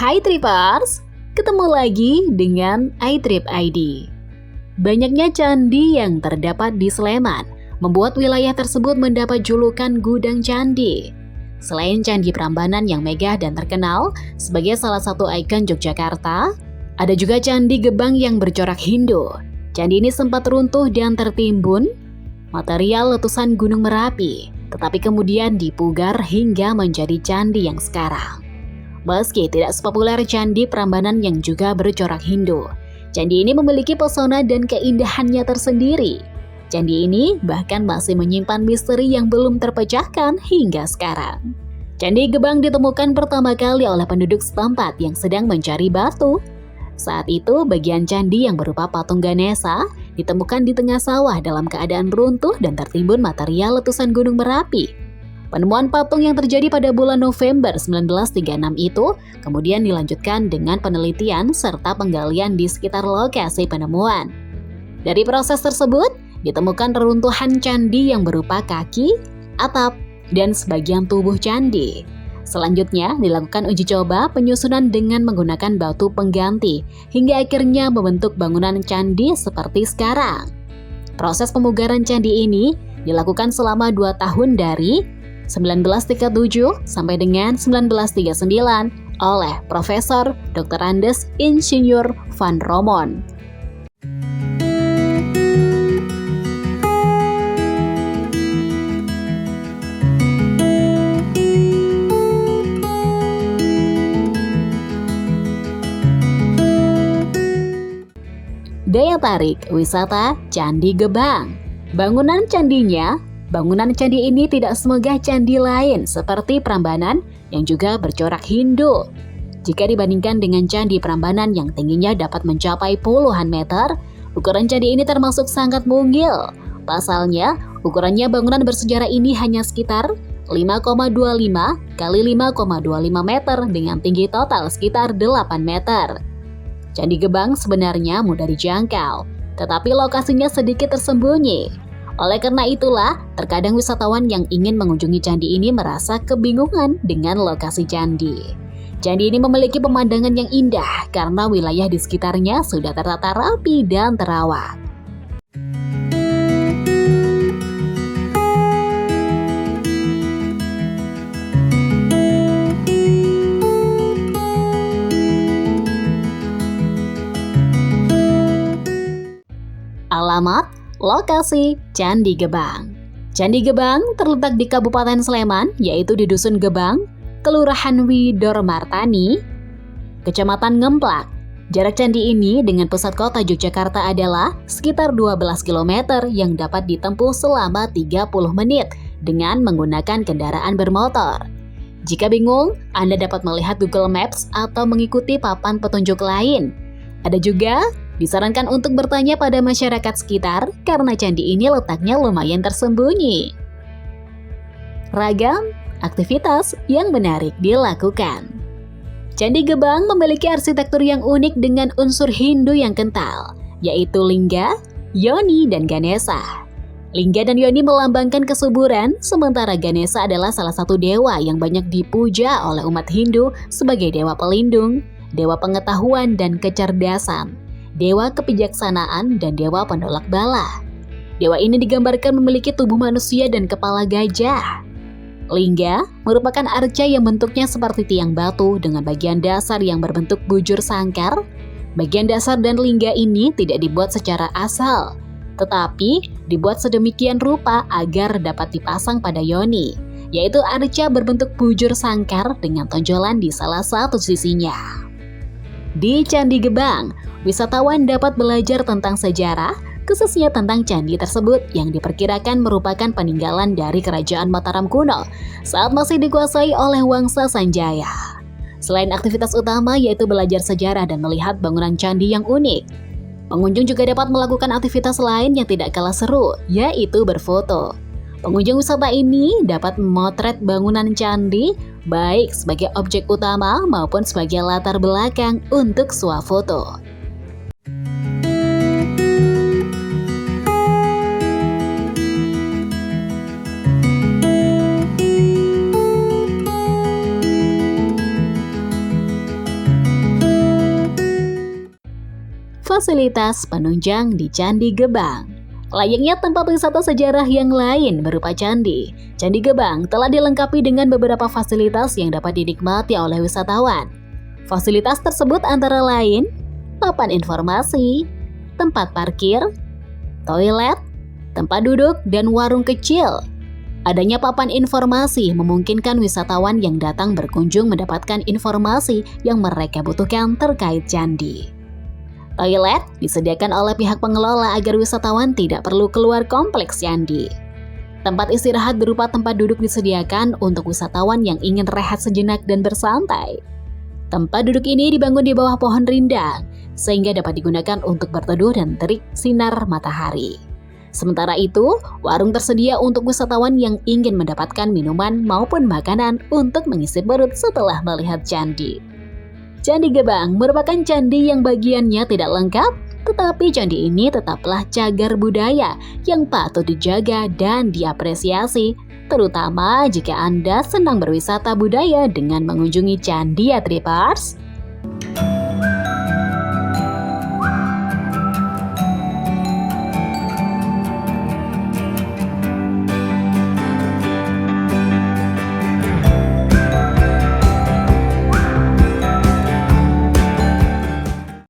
Hai Tripers, ketemu lagi dengan iTrip ID. Banyaknya candi yang terdapat di Sleman membuat wilayah tersebut mendapat julukan Gudang Candi. Selain Candi Prambanan yang megah dan terkenal sebagai salah satu ikon Yogyakarta, ada juga Candi Gebang yang bercorak Hindu. Candi ini sempat runtuh dan tertimbun material letusan Gunung Merapi, tetapi kemudian dipugar hingga menjadi candi yang sekarang. Meski tidak sepopuler Candi Prambanan yang juga bercorak Hindu, candi ini memiliki pesona dan keindahannya tersendiri. Candi ini bahkan masih menyimpan misteri yang belum terpecahkan hingga sekarang. Candi Gebang ditemukan pertama kali oleh penduduk setempat yang sedang mencari batu. Saat itu, bagian candi yang berupa patung Ganesha ditemukan di tengah sawah dalam keadaan runtuh dan tertimbun material letusan Gunung Merapi. Penemuan patung yang terjadi pada bulan November 1936 itu kemudian dilanjutkan dengan penelitian serta penggalian di sekitar lokasi penemuan. Dari proses tersebut, ditemukan reruntuhan candi yang berupa kaki, atap, dan sebagian tubuh candi. Selanjutnya, dilakukan uji coba penyusunan dengan menggunakan batu pengganti, hingga akhirnya membentuk bangunan candi seperti sekarang. Proses pemugaran candi ini dilakukan selama 2 tahun dari 1937 sampai dengan 1939 oleh Profesor Dr. Andes Insinyur Van Romon. Daya tarik wisata Candi Gebang. Bangunan candi ini tidak semegah candi lain seperti Prambanan yang juga bercorak Hindu. Jika dibandingkan dengan Candi Prambanan yang tingginya dapat mencapai puluhan meter, ukuran candi ini termasuk sangat mungil. Pasalnya, ukurannya bangunan bersejarah ini hanya sekitar 5,25 kali 5,25 meter dengan tinggi total sekitar 8 meter. Candi Gebang sebenarnya mudah dijangkau, tetapi lokasinya sedikit tersembunyi. Oleh karena itulah, terkadang wisatawan yang ingin mengunjungi candi ini merasa kebingungan dengan lokasi candi. Candi ini memiliki pemandangan yang indah karena wilayah di sekitarnya sudah tertata rapi dan terawat. Alamat, lokasi Candi Gebang. Candi Gebang terletak di Kabupaten Sleman, yaitu di Dusun Gebang, Kelurahan Widor Martani, Kecamatan Ngemplak. Jarak candi ini dengan pusat kota Yogyakarta adalah sekitar 12 km yang dapat ditempuh selama 30 menit dengan menggunakan kendaraan bermotor. Jika bingung, Anda dapat melihat Google Maps atau mengikuti papan petunjuk lain. Ada juga disarankan untuk bertanya pada masyarakat sekitar karena candi ini letaknya lumayan tersembunyi. Ragam aktivitas yang menarik dilakukan. Candi Gebang memiliki arsitektur yang unik dengan unsur Hindu yang kental, yaitu lingga, yoni, dan Ganesha. Lingga dan yoni melambangkan kesuburan, sementara Ganesha adalah salah satu dewa yang banyak dipuja oleh umat Hindu sebagai dewa pelindung, dewa pengetahuan dan kecerdasan, dewa kebijaksanaan, dan dewa penolak bala. Dewa ini digambarkan memiliki tubuh manusia dan kepala gajah. Lingga merupakan arca yang bentuknya seperti tiang batu dengan bagian dasar yang berbentuk bujur sangkar. Bagian dasar dan lingga ini tidak dibuat secara asal, tetapi dibuat sedemikian rupa agar dapat dipasang pada yoni, yaitu arca berbentuk bujur sangkar dengan tonjolan di salah satu sisinya. Di Candi Gebang, wisatawan dapat belajar tentang sejarah, khususnya tentang candi tersebut yang diperkirakan merupakan peninggalan dari Kerajaan Mataram kuno saat masih dikuasai oleh Wangsa Sanjaya. Selain aktivitas utama yaitu belajar sejarah dan melihat bangunan candi yang unik, pengunjung juga dapat melakukan aktivitas lain yang tidak kalah seru, yaitu berfoto. Pengunjung wisata ini dapat memotret bangunan candi baik sebagai objek utama maupun sebagai latar belakang untuk swafoto. fasilitas penunjang di Candi Gebang. Layaknya tempat wisata sejarah yang lain berupa candi, Candi Gebang telah dilengkapi dengan beberapa fasilitas yang dapat dinikmati oleh wisatawan. Fasilitas tersebut antara lain papan informasi, tempat parkir, toilet, tempat duduk, dan warung kecil. Adanya papan informasi memungkinkan wisatawan yang datang berkunjung mendapatkan informasi yang mereka butuhkan terkait candi. Toilet disediakan oleh pihak pengelola agar wisatawan tidak perlu keluar kompleks candi. Tempat istirahat berupa tempat duduk disediakan untuk wisatawan yang ingin rehat sejenak dan bersantai. Tempat duduk ini dibangun di bawah pohon rindang, sehingga dapat digunakan untuk berteduh dan terik sinar matahari. Sementara itu, warung tersedia untuk wisatawan yang ingin mendapatkan minuman maupun makanan untuk mengisi perut setelah melihat candi. Candi Gebang merupakan candi yang bagiannya tidak lengkap, tetapi candi ini tetaplah cagar budaya yang patut dijaga dan diapresiasi, terutama jika Anda senang berwisata budaya dengan mengunjungi candi ya Tripers.